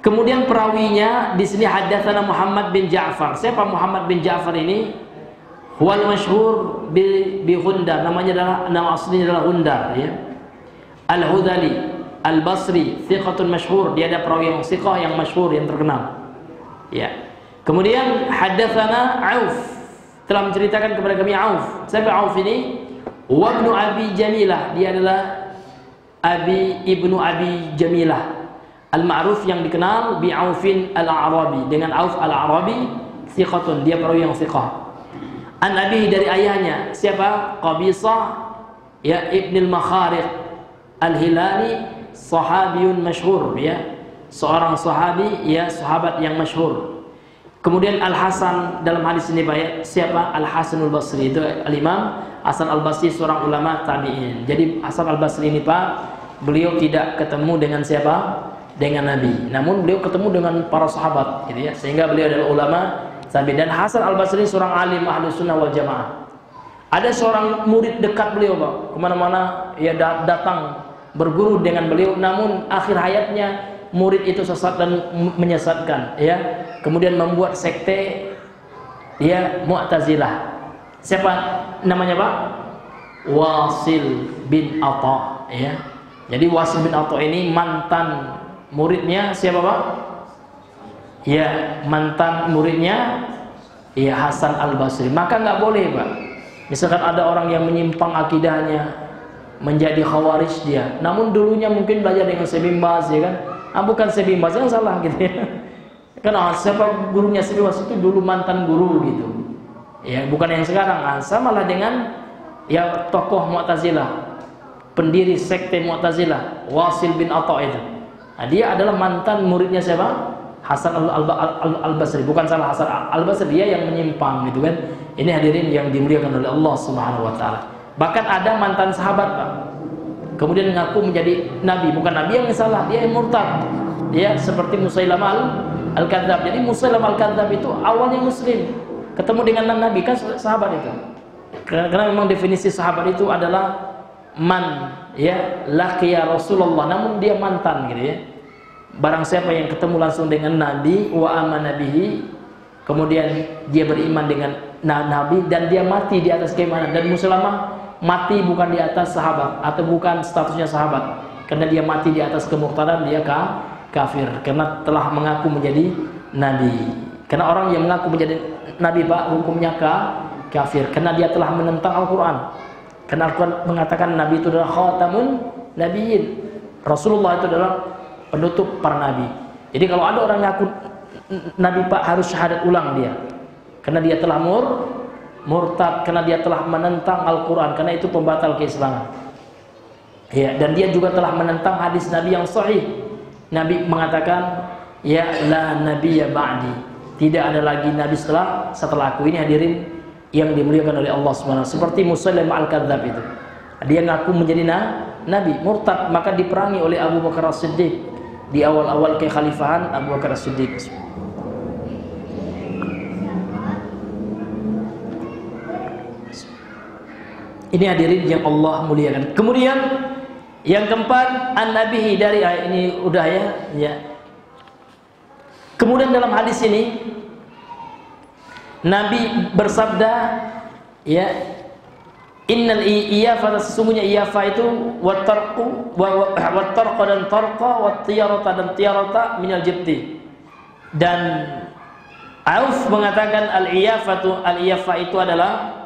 Kemudian perawinya di sini haddatsana Muhammad bin Ja'far. Siapa Muhammad bin Ja'far ini? Huwal masyhur bi Gundar. Namanya adalah, nama aslinya adalah Gundar ya. Al-Hudali Al-Basri, thiqatun masyhur. Dia ada perawi yang thiqah, yang masyhur, yang terkenal. Ya. Kemudian haddatsana Auf, telah menceritakan kepada kami Auf. Siapa Auf ini? Wa ibnu Abi Jamilah. Dia adalah ibnu Abi Jamilah al-ma'ruf, yang dikenal bi Aufin al-A'rabi, dengan Auf al-A'rabi, thiqatun, dia perawi yang thiqah. An Abi, dari ayahnya. Siapa? Qabisah ya Ibn al-Makhariq al-Hilali, sahabiyun masyhur ya, seorang sahabi ya, sahabat yang masyhur. Kemudian Al-Hasan, dalam hadis ini Pak ya, siapa? Al-Hasanul Basri, itu Al-Imam Hasan Al-Basri, seorang ulama tabi'in. Jadi Hasan Al-Basri ini Pak, beliau tidak ketemu dengan siapa? Dengan Nabi. Namun beliau ketemu dengan para sahabat gitu ya, sehingga beliau adalah ulama tabi'in. Dan Hasan Al-Basri seorang alim Ahlus Sunnah wal Jamaah. Ada seorang murid dekat beliau Pak, kemana-mana ya datang berguru dengan beliau, namun akhir hayatnya murid itu sesat dan menyesatkan ya, kemudian membuat sekte ya Mu'tazilah. Siapa namanya Pak? Wasil bin Atha ya. Jadi Wasil bin Atha ini mantan muridnya siapa Pak? Ya, mantan muridnya ya Hasan Al-Basri. Maka nggak boleh Pak, misalkan ada orang yang menyimpang akidahnya, menjadi khawarij dia, namun dulunya mungkin belajar dengan Syekh Baz ya kan, bukan Syekh Baz yang salah gitu ya. Karena siapa gurunya Syekh Baz itu dulu mantan guru gitu ya, bukan yang sekarang. Samalah dengan ya tokoh Mu'tazilah, pendiri sekte Mu'tazilah, Wasil bin Atha itu. Dia adalah mantan muridnya siapa? Hasan Al-Basri. Bukan salah Hasan Al-Basri, dia yang menyimpang gitu kan. Ini hadirin yang dimuliakan oleh Allah Subhanahu wa taala. Bahkan ada mantan sahabat Pak, kemudian mengaku menjadi nabi. Bukan nabi yang salah, dia yang murtad ya, seperti Musailamah al-Kadzdzab. Jadi Musailamah al-Kadzdzab itu awalnya muslim, ketemu dengan nabi, kan sahabat itu. Karena memang definisi sahabat itu adalah man ya laqiya Rasulullah, namun dia mantan gitu ya. Barang siapa yang ketemu langsung dengan nabi wa amana bihi, kemudian dia beriman dengan nabi dan dia mati di atas keimanan. Dan Musailamah mati bukan di atas sahabat, atau bukan statusnya sahabat, karena dia mati di atas kemurtadan, dia kafir karena telah mengaku menjadi nabi. Karena orang yang mengaku menjadi nabi Pak, hukumnya kafir karena dia telah menentang Al-Quran. Karena Al-Quran mengatakan nabi itu adalah khatamun nabiyyin, Rasulullah itu adalah penutup para nabi. Jadi kalau ada orang ngaku nabi Pak, harus syahadat ulang dia, karena dia telah murtad, karena dia telah menentang Al-Quran, karena itu pembatal keislaman ya. Dan dia juga telah menentang hadis Nabi yang sahih. Nabi mengatakan ya la nabiyya ba'di, tidak ada lagi nabi setelah aku. Ini hadirin yang dimuliakan oleh Allah Subhanahu wa taala. Seperti Musailamah al-Kadzdzab itu, dia ngaku menjadi nabi, murtad, maka diperangi oleh Abu Bakar As-Siddiq di awal-awal kekhalifahan Abu Bakar As-Siddiq. Ini hadirin yang Allah muliakan. Kemudian yang keempat, an-nabihi, dari ini udah ya. Kemudian dalam hadis ini Nabi bersabda, ya, innal iyafa, sesungguhnya iyafa itu wattarqu wattarqa dan tarqa wattiyarata dan tiyarata minal jibti. Dan Auf mengatakan al-iyafa itu adalah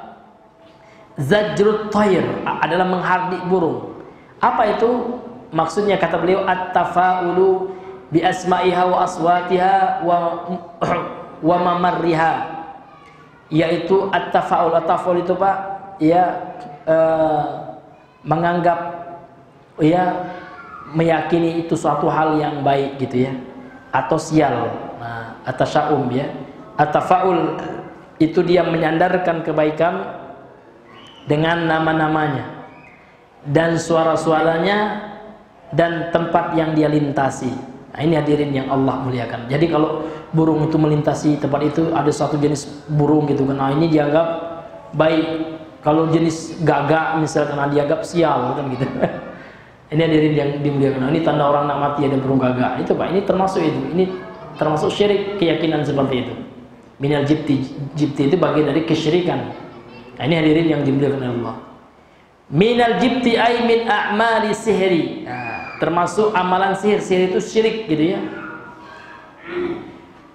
zajrut tayr, adalah menghardik burung. Apa itu? Maksudnya kata beliau at-tafa'ulu bi asma'iha wa aswatiha wa mamarriha, yaitu at-tafa'ul. At-tafa'ul itu Pak, ya, menganggap, ya, meyakini itu suatu hal yang baik gitu ya, atau sial. Nah, at-tasyaum, ya. At-tafa'ul itu dia menyandarkan kebaikan dengan nama-namanya dan suara-suaranya dan tempat yang dia lintasi. Nah, ini hadirin yang Allah muliakan. Jadi kalau burung itu melintasi tempat itu, ada satu jenis burung gitu kan, nah ini dianggap baik. Kalau jenis gagak misalkan, nah dianggap sial kan gitu. Ini hadirin yang dimuliakan. Nah, ini tanda orang nak mati ada burung gagak. Itu Pak, ini termasuk itu. Ini termasuk syirik, keyakinan seperti itu. Minal jibti, jibti itu bagian dari kesyirikan. Nah, ini hadirin yang dimuliakan oleh Allah. Minal jibti ay min a'mali sihri. Nah, termasuk amalan sihir. Sihir itu syirik gitu ya.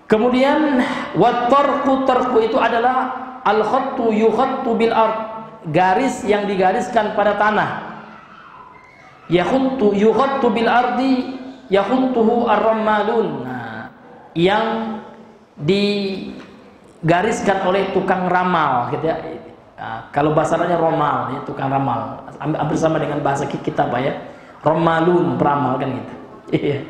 Kemudian wattarqu, tarqu itu adalah al-khattu yukhattu bil ard, garis yang digariskan pada tanah. Yakhuttu yukhattu bil ardi yakhuttuhu ar-rammalun. Nah, yang digariskan oleh tukang ramal gitu ya. Nah, kalau bahasanya romal, ya, tukang ramal, hampir sama dengan bahasa kita Pak ya, romalun, peramal kan gitu. Iya.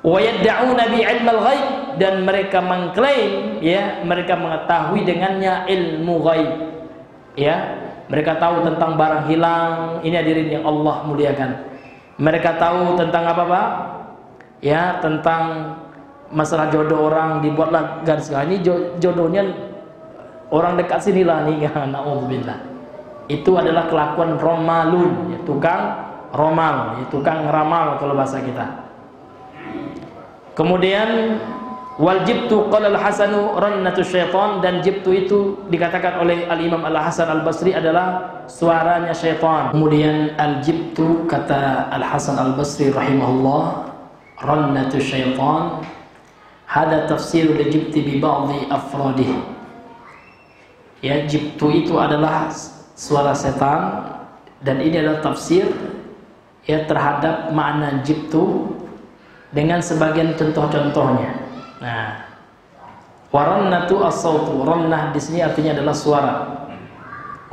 Wa yad'una bi ilmal ghaib, dan mereka mengklaim, ya, mereka mengetahui dengannya ilmu ghaib, ya, mereka tahu tentang barang hilang. Ini hadirin yang Allah muliakan. Mereka tahu tentang apa Pak? Ya, tentang masalah jodoh orang, dibuatlah garis. Ini jodohnya orang dekat sinilah nih, naudzubillah. Itu adalah kelakuan romalun, ya, tukang romal, ya, tukang ramal kalau bahasa kita. Kemudian wal jibtu qala al-Hasanu rannatu syaitan, dan jibtu itu dikatakan oleh al-Imam Al-Hasan Al-Basri adalah suaranya syaitan. Kemudian al-jibtu kata Al-Hasan Al-Basri rahimahullah, rannatu syaitan, hada tafsir al-jibti bi ba'dhi afradih. Ya, jibtu itu adalah suara setan, dan ini adalah tafsir, ya, terhadap makna jibtu dengan sebagian contoh-contohnya. Nah, warannatu as-sautu, rannah di sini artinya adalah suara.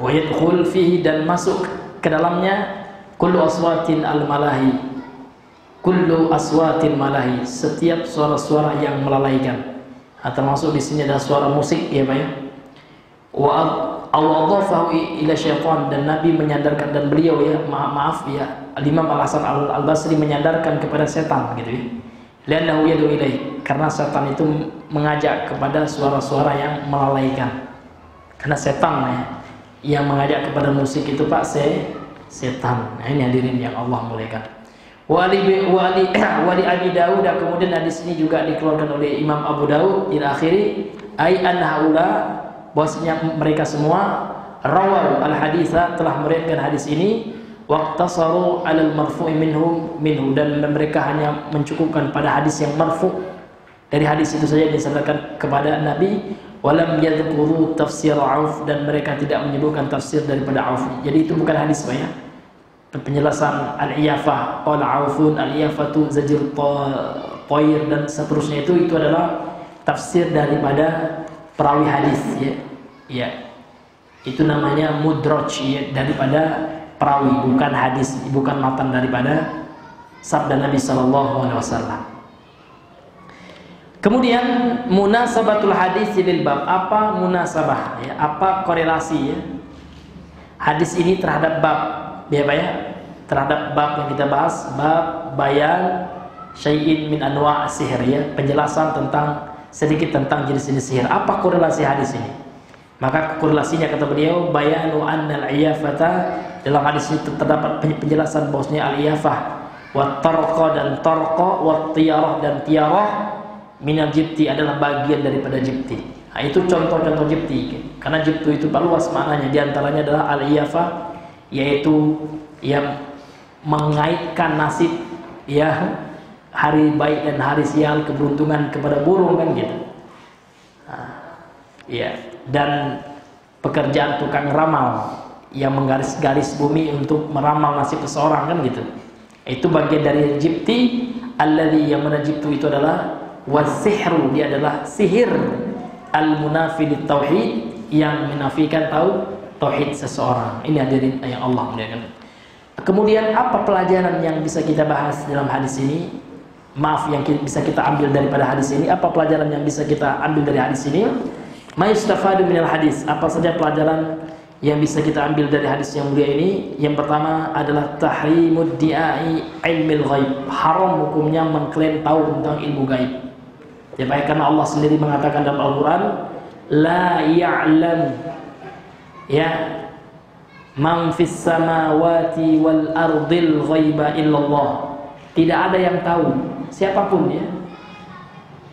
Wa yadkhul fihi, dan masuk ke dalamnya kullu aswatin al-malahi, kullu aswatin malahi, setiap suara-suara yang melalaikan. Nah, termasuk di sini ada suara musik, ya Pak ya. Wa adhafahu ila syaitan, dan Nabi menyandarkan, dan beliau, ya, maaf ya, Imam Al-Hasan Al-Basri menyandarkan kepada setan gitu ya. Li'annahu yad'u ilaih, karena setan itu mengajak kepada suara-suara yang melalaikan. Karena setan, ya, yang mengajak kepada musik itu Pak, setan. Nah, ini hadirin yang Allah muliakan. Wali Abi Dawud, dan kemudian hadis ini juga dikeluarkan oleh Imam Abu Dawud ila akhiri, ai an haula, bahwasanya mereka semua rawal al-haditha, telah meriwayatkan hadis ini, waqtasaru 'alal marfu'i minhu, dan mereka hanya mencukupkan pada hadis yang marfu', dari hadis itu saja disandarkan kepada Nabi. Walam yadhkuru tafsir Auf, dan mereka tidak menyebutkan tafsir daripada Auf. Jadi itu bukan hadis Pak ya. Penjelasan al-iyafah, qala Aufun al-iyafatu zajr tayr, dan seterusnya itu adalah tafsir daripada perawi hadis, ya. Ya. Itu namanya mudraj, ya, daripada perawi, bukan hadis, bukan matan daripada sabda Nabi sallallahu alaihi wasallam. Kemudian munasabatul hadis lil bab, apa munasabah, ya, apa korelasi, ya, hadis ini terhadap bab, ya Pak ya, terhadap bab yang kita bahas, bab bayan syai'in min anwa' sihir, ya, penjelasan tentang sedikit tentang jenis-jenis sihir. Apa korelasi hadis ini? Maka korelasinya kata beliau, bayanu annal iyafata, dalam hadis ini terdapat penjelasan bahwasanya al-iyafah wa tarqa dan tarqa wa tiyarah dan tiyarah minal jibti adalah bagian daripada jibti. Nah, itu contoh-contoh jibti. Karena jibtu itu luas maknanya. Di antaranya adalah al-iyafah, yaitu yang mengaitkan nasib ya hari baik dan hari sial, keberuntungan kepada burung kan gitu. Nah, ya, dan pekerjaan tukang ramal yang menggaris-garis bumi untuk meramal nasib seseorang kan gitu. Itu bagian dari jibti. Alladzi, yang mana jibtu itu adalah wasihru, dia adalah sihir al-munafi tauhid, yang menafikan tauhid seseorang. Ini hadirin yang Allah muliakan. Kemudian apa pelajaran yang bisa kita bahas dalam hadis ini? Maaf, yang bisa kita ambil daripada hadis ini. Apa pelajaran yang bisa kita ambil dari hadis ini? Ma yustafadu minal hadis. Apa saja pelajaran yang bisa kita ambil dari hadis yang mulia ini? Yang pertama adalah tahrimud di'ai ilmil ghaib. Haram hukumnya mengklaim tahu tentang ilmu gaib. Ya, baik, karena Allah sendiri mengatakan dalam Al-Quran, la ya'lam ya man fis samawati wal ardil ghaiba illallah. Tidak ada yang tahu, siapapun ya,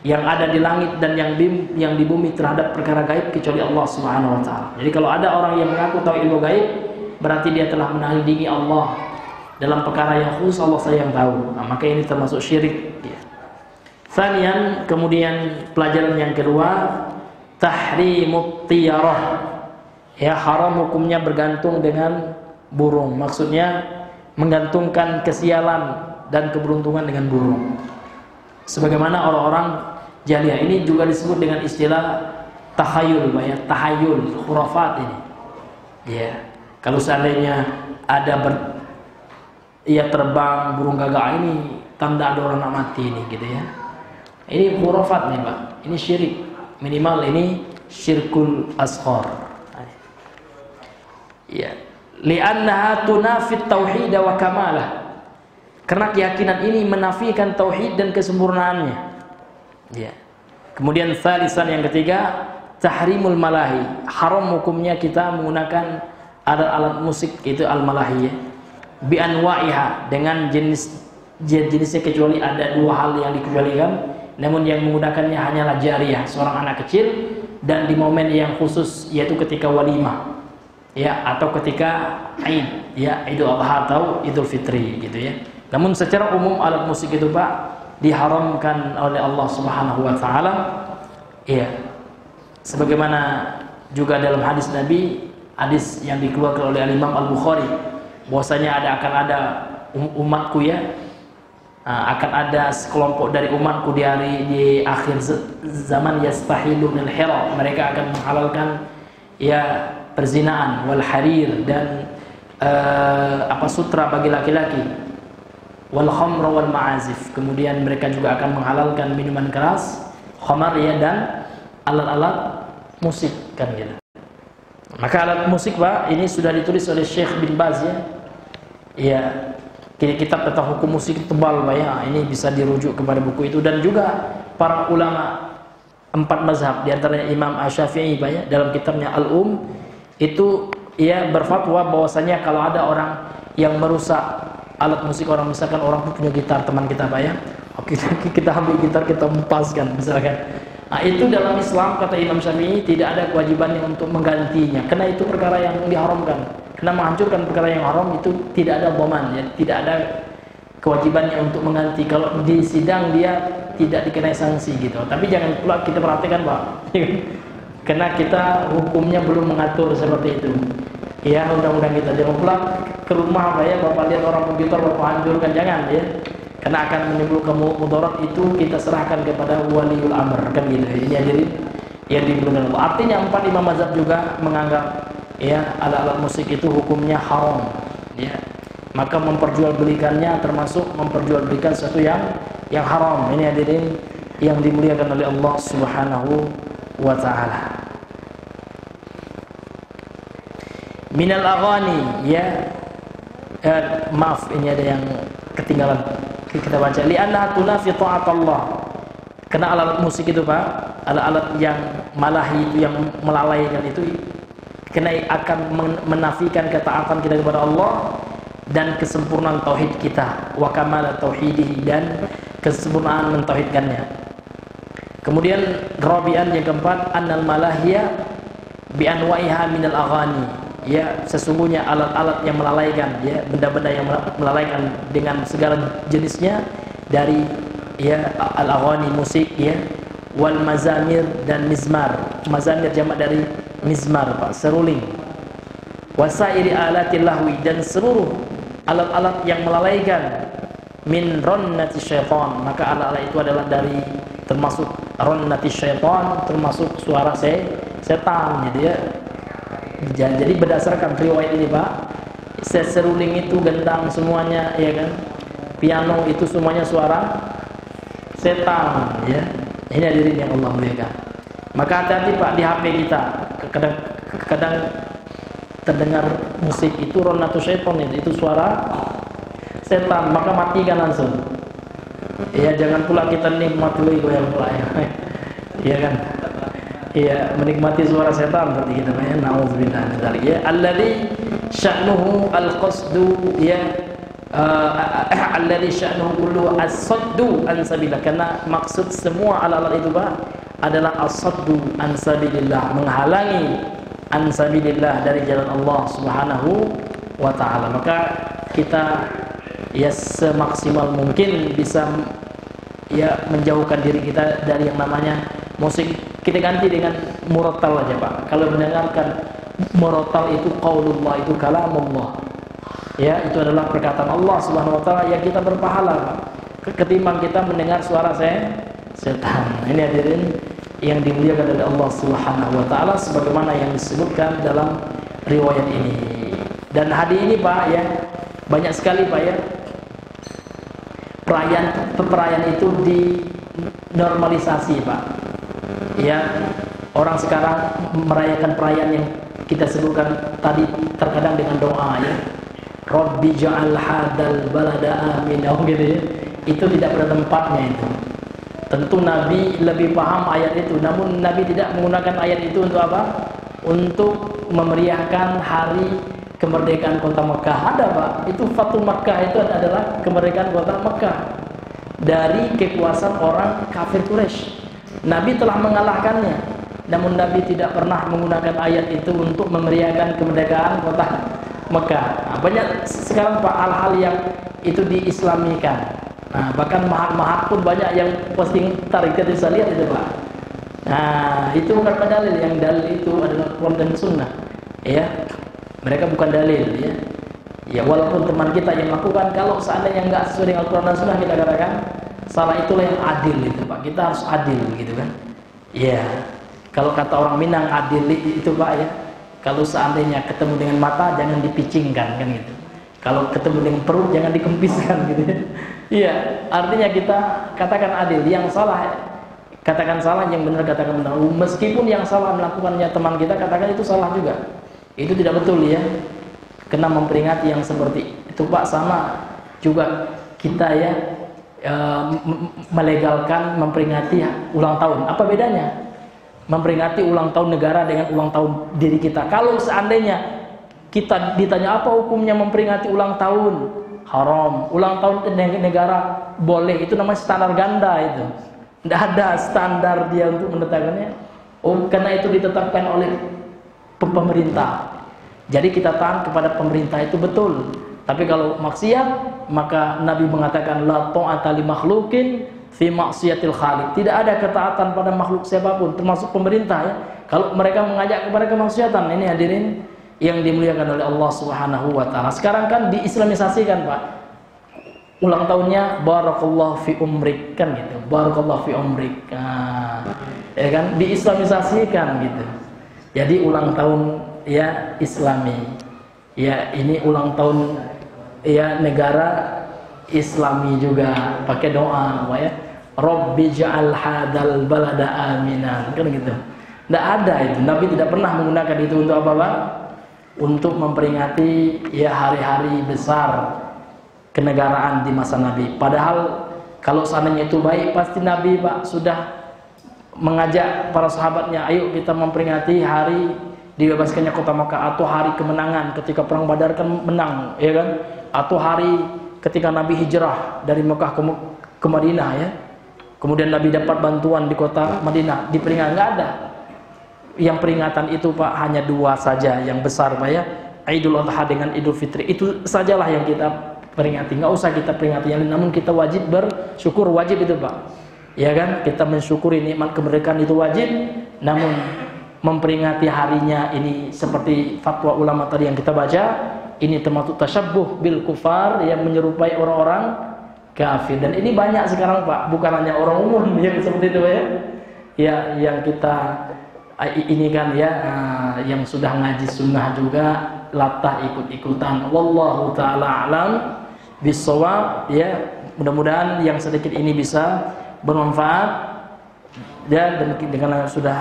yang ada di langit dan yang di bumi terhadap perkara gaib kecuali Allah Subhanahu wa taala. Jadi kalau ada orang yang mengaku tahu ilmu gaib, berarti dia telah menandingi Allah dalam perkara yang khusus Allah saja yang tahu. Nah, maka ini termasuk syirik ya. Thaniyan, kemudian pelajaran yang kedua, tahrimut tiyarah. Ya, haram hukumnya bergantung dengan burung. Maksudnya menggantungkan kesialan dan keberuntungan dengan burung. Sebagaimana orang-orang jahiliyah, ini juga disebut dengan istilah tahayul, ya, tahayul, khurafat ini. Ya, kalau seandainya ada terbang burung gagak, ini tanda ada orang nak mati ini, gitu ya. Ini khurafat nih, Pak. Ini syirik. Minimal ini syirkul asghar. Ya, li'annaha tunafit tauhid wa kamalah. Karena keyakinan ini menafikan tauhid dan kesempurnaannya. Ya. Kemudian thalisan, yang ketiga, tahrimul malahi. Haram hukumnya kita menggunakan alat-alat musik, itu al-malahi ya. Bi anwa'iha, dengan jenisnya, kecuali ada dua hal yang dikecualikan. Namun yang menggunakannya hanyalah jariyah, seorang anak kecil, dan di momen yang khusus, yaitu ketika walimah ya, atau ketika Aid ya, Idul Adha atau Idul Fitri gitu ya. Namun secara umum alat musik itu, Pak, diharamkan oleh Allah Subhanahu wa taala. Ya. Sebagaimana juga dalam hadis Nabi, hadis yang dikeluarkan oleh Imam Al-Bukhari, bahwasanya akan ada umatku ya, akan ada sekelompok dari umatku di akhir zaman, yastahilu minal hira, mereka akan menghalalkan ya perzinaan, wal harir, dan sutra bagi laki-laki, wal khamr wal ma'azif. Kemudian mereka juga akan menghalalkan minuman keras, khamar ya, dan alat-alat musik kan gitu. Maka alat musik, Pak, ini sudah ditulis oleh Syekh bin Baz ya. Ya, kitab tentang hukum musik tebal, Pak ya. Ini bisa dirujuk kepada buku itu, dan juga para ulama 4 mazhab, di antaranya Imam Asy-Syafi'i, Pak ya, dalam kitabnya Al-Um, itu ia berfatwa bahwasanya kalau ada orang yang merusak alat musik, orang misalkan orang punya gitar, teman kita, Pak ya, kita ambil gitar, kita empaskan misalkan. Nah, itu dalam Islam, kata Imam Syafi'i, tidak ada kewajibannya untuk menggantinya, karena itu perkara yang diharamkan. Karena menghancurkan perkara yang haram itu tidak ada dhaman ya, tidak ada kewajibannya untuk mengganti. Kalau di sidang dia tidak dikenai sanksi gitu. Tapi jangan pula kita perhatikan, Pak, karena kita hukumnya belum mengatur seperti itu. Ya, undang-undang kita jangan pula ke rumah, Pak ya, Bapak lihat orang komputer Bapak hancurkan, jangan ya. Karena akan menimbulkan mudarat, itu kita serahkan kepada waliul amr kan gitu. Ini jadi yang dibenarkan. Artinya 4 imam mazhab juga menganggap ya alat-alat musik itu hukumnya haram ya. Maka memperjualbelikannya termasuk memperjualbelikan sesuatu yang haram. Ini hadirin yang dimuliakan oleh Allah Subhanahu wa taala. Minal aghani ya, maaf, ini ada yang ketinggalan, kita baca. Li'annaha tunafi ta'atallah. Karena alat musik itu, Pak, alat-alat yang malahi itu, yang melalaikan itu, kena akan menafikan ketaatan kita kepada Allah dan kesempurnaan tauhid kita, wa kamala tauhidihi, dan kesempurnaan mentauhidkannya. Kemudian rabi'an yang keempat, annal malahiyah bi anwa'iha minal aghani. Ya, sesungguhnya alat-alat yang melalaikan, ya, benda-benda yang melalaikan dengan segala jenisnya dari ya al-aghani, musik, ya, wal mazamir dan mizmar. Mazamir jamak dari mizmar, Pak, seruling. Wasairi alatil lahwi, dan seluruh alat-alat yang melalaikan, min ronnati syaitan. Maka alat-alat itu adalah dari termasuk ronnati syaitan, termasuk suara setan, gitu ya. Jadi berdasarkan riwayat ini, Pak, seruling itu, gendang semuanya, ya kan, piano itu semuanya suara setan, ya. Ini hadirin yang Allah muliakan. Maka hati-hati, Pak, di HP kita kadang terdengar musik itu ronnatu syaitan, itu suara setan, maka matikan langsung. Ya, jangan pula kita nikmati goyang pula, ya kan. Ya, menikmati suara setan seperti kita, ya. Nauzubillah min dzalik. Ya, alladzi sya'nuhu al-qasdu, ya, alladzi sya'nuhu kullu as-saddu an sabilillah. Karena maksud semua alat-alat itu, Pak, adalah as-saddu an sabilillah, menghalangi an sabilillah, dari jalan Allah Subhanahu wa taala. Maka kita ya semaksimal mungkin bisa ya menjauhkan diri kita dari yang namanya musik. Kita ganti dengan murattal aja, Pak. Kalau mendengarkan murattal itu qaulullah, itu kalamullah, ya, itu adalah perkataan Allah Subhanahu wa taala, yang kita berpahala, Pak, ketimbang kita mendengar suara setan. Ini hadirin yang dimuliakan oleh Allah Subhanahu wa taala, sebagaimana yang disebutkan dalam riwayat ini. Dan hari ini, Pak, ya, banyak sekali, Pak, ya, perayaan itu dinormalisasi, Pak. Ya, orang sekarang merayakan perayaan yang kita sebutkan tadi terkadang dengan doa, ya, Rabbi ja'al hadal balada aminah, gitu ya. Itu tidak pada tempatnya itu. Tentu Nabi lebih paham ayat itu, namun Nabi tidak menggunakan ayat itu untuk apa? Untuk memeriahkan hari kemerdekaan kota Mekah. Ada, Pak, itu Fathul Makkah, itu adalah kemerdekaan kota Mekah dari kekuasaan orang kafir Quraisy. Nabi telah mengalahkannya, namun Nabi tidak pernah menggunakan ayat itu untuk memeriahkan kemerdekaan kota Mekah. Nah, banyak sekarang, Pak, hal-hal yang itu diislamikan. Nah, bahkan mahat-mahat pun banyak yang posting, tarik, kita bisa lihat itu, Pak. Nah, itu bukan dalil, yang dalil itu adalah Quran dan Sunnah, ya. Mereka bukan dalil, ya. Ya, walaupun teman kita yang melakukan, kalau seandainya enggak sesuai dengan Quran dan Sunnah, kita katakan salah, itulah yang adil itu, Pak. Kita harus adil, gitu kan. Ya, kalau kata orang Minang, adil itu, Pak, ya, kalau seandainya ketemu dengan mata jangan dipicingkan, kan gitu. Kalau ketemu dengan perut jangan dikempiskan, gitu ya. Iya, artinya kita katakan adil. Yang salah katakan salah, yang benar katakan benar. Meskipun yang salah melakukannya teman kita, katakan itu salah juga. Itu tidak betul, ya. Kena memperingati yang seperti itu, Pak. Sama juga kita, ya, melegalkan memperingati ulang tahun. Apa bedanya memperingati ulang tahun negara dengan ulang tahun diri kita? Kalau seandainya kita ditanya apa hukumnya memperingati ulang tahun, haram. Ulang tahun negara boleh, itu namanya standar ganda itu. Tidak ada standar dia untuk menetapkannya. Oh, karena itu ditetapkan oleh pemerintah. Jadi kita taat kepada pemerintah, itu betul. Tapi kalau maksiat, maka Nabi mengatakan la ta'ata li makhluqin fi maksiatil khaliq. Tidak ada ketaatan pada makhluk siapapun, termasuk pemerintah, ya, kalau mereka mengajak kepada kemaksiatan. Ini hadirin yang dimuliakan oleh Allah Subhanahu wa taala. Sekarang kan diislamisasikan, Pak. Ulang tahunnya barakallahu fi umrik, kan gitu. Barakallahu fi umrik. Nah, ya kan, diislamisasikan gitu. Jadi ulang tahun, ya, Islami. Ya, ini ulang tahun, ya, negara Islami juga, pakai doa, Pak, ya. Rabbi ja'al hadal balada aminan, kan gitu. Tidak ada itu. Nabi tidak pernah menggunakan itu untuk apa, Pak? Untuk memperingati, ya, hari-hari besar kenegaraan di masa Nabi. Padahal kalau seandainya itu baik, pasti Nabi, Pak, sudah mengajak para sahabatnya, ayo kita memperingati hari dibebaskannya kota Makkah, atau hari kemenangan ketika perang Badar kan menang, ya kan, atau hari ketika Nabi hijrah dari Makkah ke Madinah, ya. Kemudian Nabi dapat bantuan di kota Madinah, diperingatkan, nggak ada. Yang peringatan itu Pak hanya 2 saja yang besar Pak ya, Idul Adha dengan Idul Fitri, itu sajalah yang kita peringati, nggak usah kita peringati yang lain. Namun kita wajib bersyukur, wajib itu Pak, ya kan? Kita mensyukuri nikmat kemerdekaan itu wajib. Namun memperingati harinya ini seperti fatwa ulama tadi yang kita baca, ini termasuk tasyabbuh bil kufar, yang menyerupai orang-orang kafir. Dan ini banyak sekarang Pak, bukan hanya orang umum yang seperti itu ya. Ya, yang kita ini kan ya, yang sudah ngaji sunnah juga latah ikut-ikutan. Wallahu taala alam bisawab ya. Mudah-mudahan yang sedikit ini bisa bermanfaat ya. Dan dengan sudah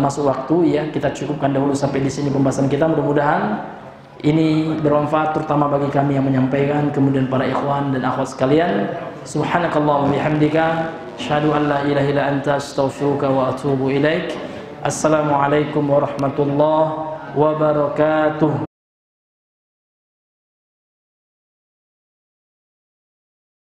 masuk waktu ya, kita cukupkan dahulu sampai di sini pembahasan kita. Mudah-mudahan ini bermanfaat terutama bagi kami yang menyampaikan, kemudian para ikhwan dan akhwat sekalian. Subhanakallahumma bihamdika asyhadu an la ilaha illa anta astaghfiruka wa atubu ilaik. Assalamualaikum warahmatullahi wabarakatuh.